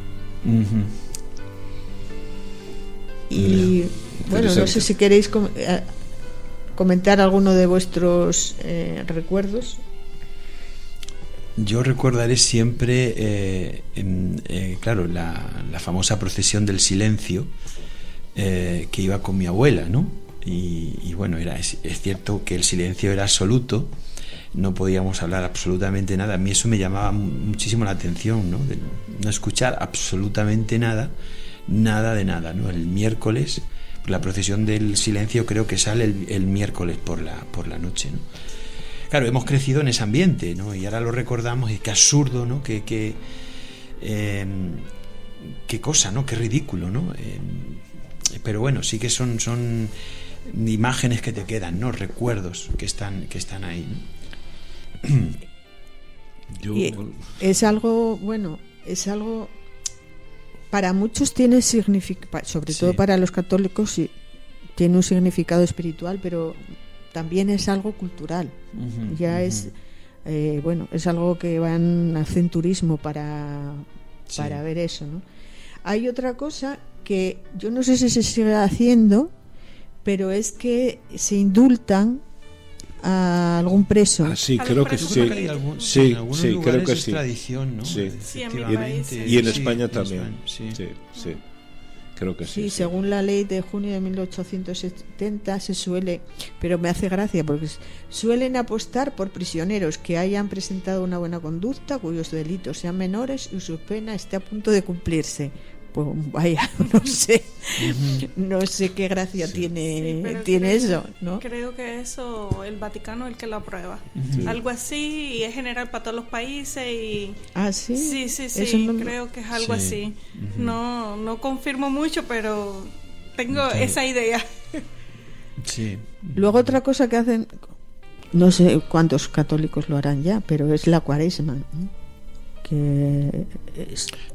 Y bueno, no sé si queréis comentar alguno de vuestros recuerdos. Yo recordaré siempre, claro, la famosa procesión del silencio, que iba con mi abuela, ¿no? Y bueno, es cierto que el silencio era absoluto, no podíamos hablar absolutamente nada. A mí eso me llamaba muchísimo la atención, ¿no? De no escuchar absolutamente nada de nada, ¿no? El miércoles, la procesión del silencio creo que sale el miércoles por la noche, ¿no? Claro, hemos crecido en ese ambiente, ¿no? Y ahora lo recordamos y qué absurdo, ¿no? Qué cosa, ¿no? Qué ridículo, ¿no? Pero bueno, sí que son imágenes que te quedan, ¿no? Recuerdos que están ahí, ¿no? Es algo, bueno, para muchos tiene significado, sobre todo para los católicos, sí, tiene un significado espiritual, pero también es algo cultural. Es bueno, es algo que hacen turismo para ver eso, ¿no? Hay otra cosa que yo no sé si se sigue haciendo, pero es que se indultan a algún preso. Sí, creo que sí. Creo que sí. Tradición, ¿no? Sí. Efectivamente. Y en España también. Sí. Creo que sí. Sí, según la ley de junio de 1870 se suele, pero me hace gracia porque suelen apostar por prisioneros que hayan presentado una buena conducta, cuyos delitos sean menores y su pena esté a punto de cumplirse. Pues vaya, no sé qué gracia tiene eso, ¿no? Creo que eso el Vaticano es el que lo aprueba. Algo así, y es general para todos los países y sí. Sí, creo que es algo así. No confirmo mucho, pero tengo esa idea. Sí. Luego otra cosa que hacen, no sé cuántos católicos lo harán ya, pero es la Cuaresma, ¿no?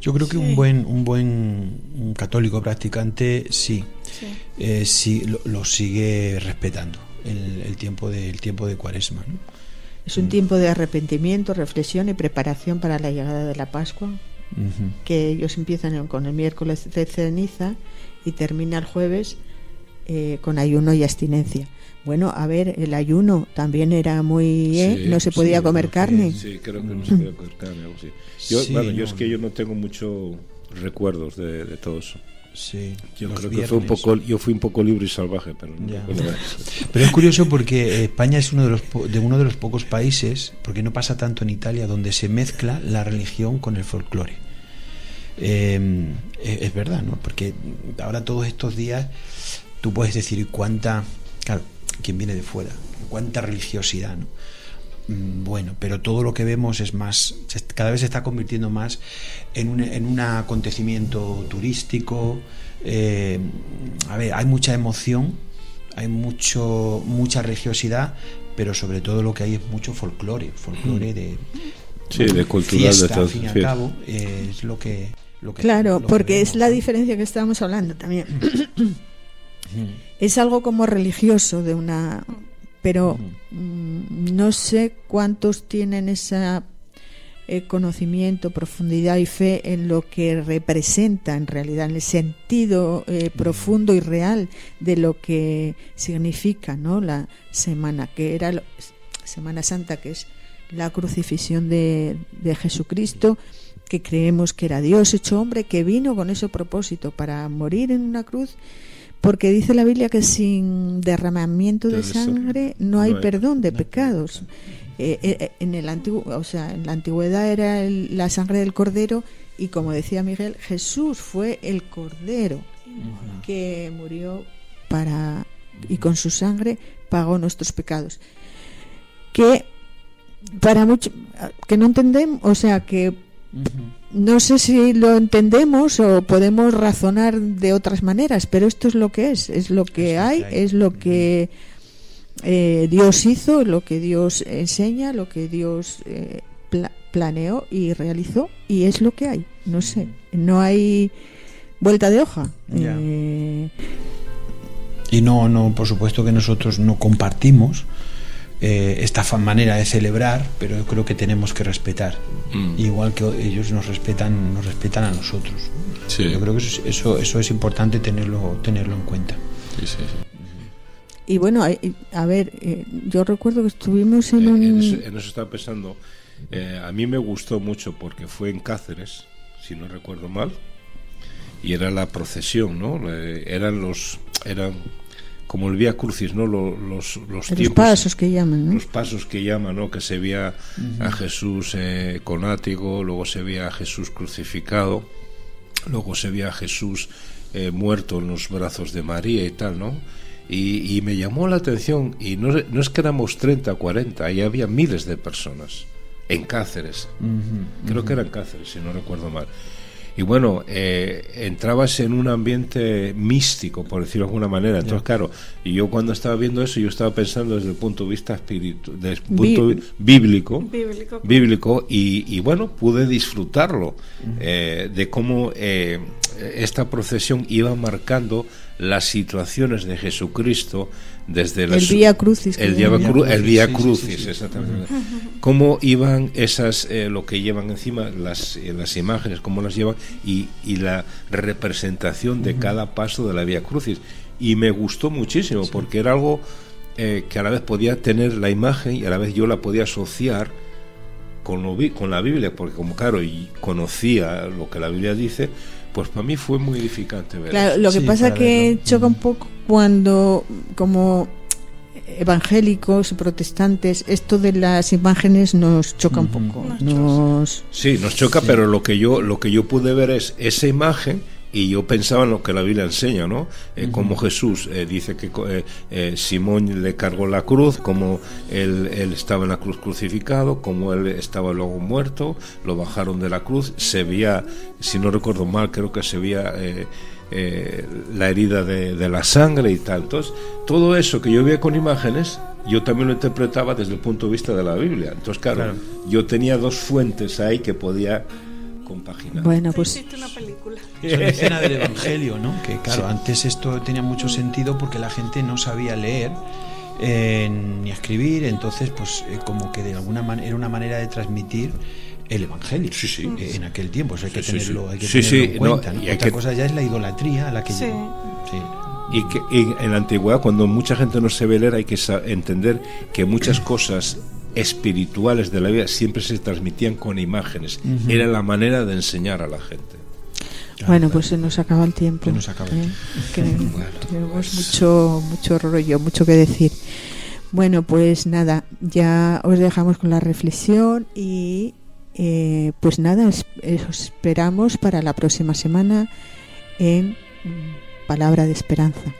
Yo creo que un buen católico practicante sí lo sigue respetando el tiempo de Cuaresma, ¿no? Es un tiempo de arrepentimiento, reflexión y preparación para la llegada de la Pascua, que ellos empiezan con el miércoles de ceniza y termina el jueves con ayuno y abstinencia. Bueno, a ver, el ayuno también era muy... no se podía comer carne. Sí, creo que no se podía comer carne, algo así. Es que yo no tengo muchos recuerdos de todo eso. Sí, yo creo que yo fui un poco libre y salvaje, pero no. Pero es curioso porque España es uno de los pocos países, porque no pasa tanto en Italia, donde se mezcla la religión con el folclore. Es verdad, ¿no? Porque ahora todos estos días tú puedes decir cuánta, claro, quien viene de fuera, cuánta religiosidad, ¿no? Bueno, pero todo lo que vemos es más, cada vez se está convirtiendo más en un acontecimiento turístico. A ver, hay mucha emoción, hay mucha religiosidad, pero sobre todo lo que hay es mucho folclore de cultural, fiesta, de todo, al fin y al cabo, es lo que claro, lo porque que vemos, es la ¿no? diferencia que estábamos hablando también. Es algo como religioso de una... Pero no sé cuántos tienen ese conocimiento, profundidad y fe en lo que representa en realidad, en el sentido profundo y real de lo que significa, ¿no? La semana, que era Semana Santa, que es la crucifixión de Jesucristo, que creemos que era Dios hecho hombre, que vino con ese propósito para morir en una cruz. Porque dice la Biblia que sin derramamiento de sangre no hay perdón de pecados. En el en la antigüedad era la sangre del cordero, y como decía Miguel, Jesús fue el cordero que murió y con su sangre pagó nuestros pecados. Que para muchos que no entendemos, no sé si lo entendemos o podemos razonar de otras maneras, pero esto es lo que es lo que hay, es lo que Dios hizo, lo que Dios enseña, lo que Dios planeó y realizó, y es lo que hay. No sé, no hay vuelta de hoja. Y no, por supuesto que nosotros no compartimos esta manera de celebrar, pero yo creo que tenemos que respetar, igual que ellos nos respetan a nosotros. Sí. Yo creo que eso es importante tenerlo en cuenta. Sí. Y bueno, a ver, yo recuerdo que estuvimos en eso estaba pensando. A mí me gustó mucho porque fue en Cáceres, si no recuerdo mal, y era la procesión, ¿no? Eran como el Vía Crucis, ¿no? Los pasos que llaman, ¿no? Los pasos que llaman, ¿no? Que se veía a Jesús con látigo, luego se veía a Jesús crucificado, luego se veía a Jesús muerto en los brazos de María y tal, ¿no? Y me llamó la atención, y no es que éramos 30, 40, ahí había miles de personas en Cáceres, creo que era en Cáceres, si no recuerdo mal. Y bueno, entrabas en un ambiente místico, por decirlo de alguna manera. Entonces, claro, y yo cuando estaba viendo eso, yo estaba pensando desde el punto de vista bíblico, y bueno, pude disfrutarlo, de cómo esta procesión iba marcando las situaciones de Jesucristo desde el Vía Crucis, el Vía Crucis, exactamente. Cómo iban esas, lo que llevan encima, las imágenes, cómo las llevan, y la representación de cada paso de la Vía Crucis. Y me gustó muchísimo, porque era algo que a la vez podía tener la imagen y a la vez yo la podía asociar con la Biblia, porque como claro, y conocía lo que la Biblia dice, pues para mí fue muy edificante ver claro, eso. lo que pasa que choca un poco cuando, como evangélicos y protestantes, esto de las imágenes nos choca un poco. Sí, nos choca, sí. Pero lo que yo pude ver es esa imagen, y yo pensaba en lo que la Biblia enseña, ¿no? Como Jesús dice que Simón le cargó la cruz, como él estaba en la cruz crucificado, como él estaba luego muerto, lo bajaron de la cruz, se veía, si no recuerdo mal, creo que se veía la herida de la sangre y tal. Entonces, todo eso que yo veía con imágenes, yo también lo interpretaba desde el punto de vista de la Biblia. Entonces, claro. Yo tenía dos fuentes ahí que podía compaginar. Bueno, pues existe una película. Es una escena del Evangelio, ¿no? Que claro, antes esto tenía mucho sentido porque la gente no sabía leer ni a escribir, entonces pues como que de alguna manera era una manera de transmitir el evangelio en aquel tiempo. Eso hay que tenerlo en cuenta, ¿no? Y otra cosa ya es la idolatría a la que Y en la antigüedad, cuando mucha gente no sabe leer, hay que entender que muchas cosas espirituales de la vida siempre se transmitían con imágenes. Era la manera de enseñar a la gente. Bueno, pues se nos acaba el tiempo. Tenemos mucho rollo, mucho que decir. Bueno, pues nada, ya os dejamos con la reflexión y pues nada, os esperamos para la próxima semana en Palabra de Esperanza.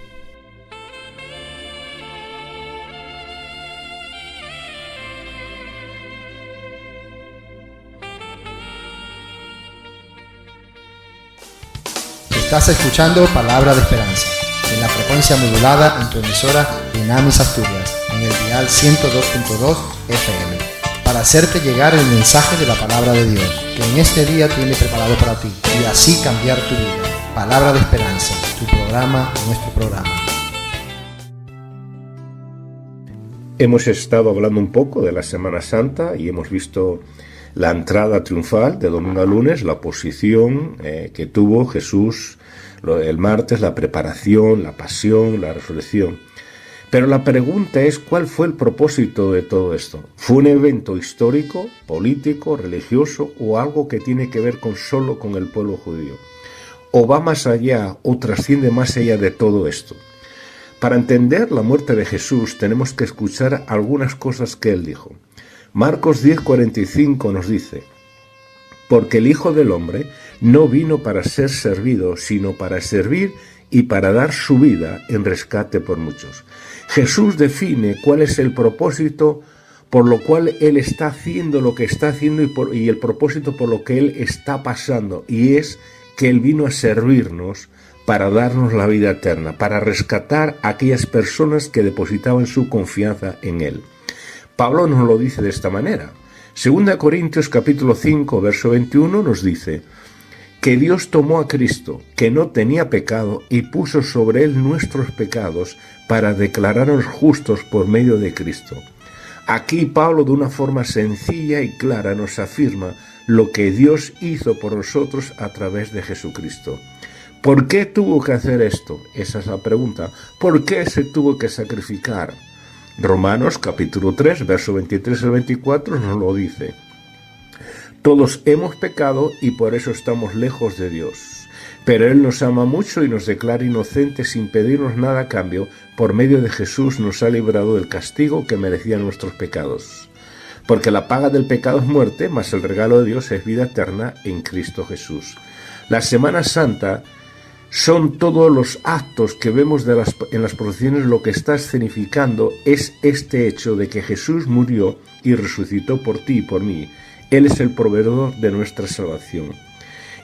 Estás escuchando Palabra de Esperanza, en la frecuencia modulada en tu emisora Dinamis Asturias, en el dial 102.2 FM, para hacerte llegar el mensaje de la Palabra de Dios, que en este día tiene preparado para ti, y así cambiar tu vida. Palabra de Esperanza, tu programa, nuestro programa. Hemos estado hablando un poco de la Semana Santa y hemos visto la entrada triunfal de domingo a lunes, la posición que tuvo Jesús el martes, la preparación, la pasión, la resurrección. Pero la pregunta es, ¿cuál fue el propósito de todo esto? ¿Fue un evento histórico, político, religioso o algo que tiene que ver solo con el pueblo judío? ¿O va más allá o trasciende más allá de todo esto? Para entender la muerte de Jesús tenemos que escuchar algunas cosas que él dijo. Marcos 10:45 nos dice: porque el Hijo del Hombre no vino para ser servido, sino para servir y para dar su vida en rescate por muchos. Jesús define cuál es el propósito por lo cual Él está haciendo lo que está haciendo y el propósito por lo que Él está pasando, y es que Él vino a servirnos para darnos la vida eterna, para rescatar a aquellas personas que depositaban su confianza en Él. Pablo nos lo dice de esta manera. 2 Corintios capítulo 5, verso 21 nos dice que Dios tomó a Cristo, que no tenía pecado, y puso sobre Él nuestros pecados para declararnos justos por medio de Cristo. Aquí Pablo, de una forma sencilla y clara, nos afirma lo que Dios hizo por nosotros a través de Jesucristo. ¿Por qué tuvo que hacer esto? Esa es la pregunta. ¿Por qué se tuvo que sacrificar? Romanos capítulo 3, verso 23 al 24 nos lo dice. Todos hemos pecado y por eso estamos lejos de Dios. Pero Él nos ama mucho y nos declara inocentes sin pedirnos nada a cambio. Por medio de Jesús nos ha librado del castigo que merecían nuestros pecados. Porque la paga del pecado es muerte, mas el regalo de Dios es vida eterna en Cristo Jesús. La Semana Santa son todos los actos que vemos en las procesiones. Lo que está escenificando es este hecho de que Jesús murió y resucitó por ti y por mí. Él es el proveedor de nuestra salvación.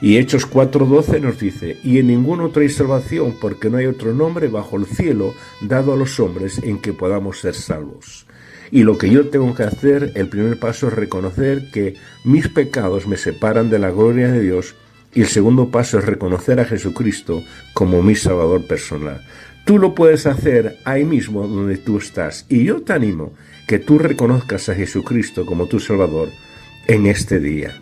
Y Hechos 4:12 nos dice: y en ningún otro hay salvación, porque no hay otro nombre bajo el cielo dado a los hombres en que podamos ser salvos. Y lo que yo tengo que hacer, el primer paso es reconocer que mis pecados me separan de la gloria de Dios. Y el segundo paso es reconocer a Jesucristo como mi Salvador personal. Tú lo puedes hacer ahí mismo donde tú estás. Y yo te animo que tú reconozcas a Jesucristo como tu Salvador en este día.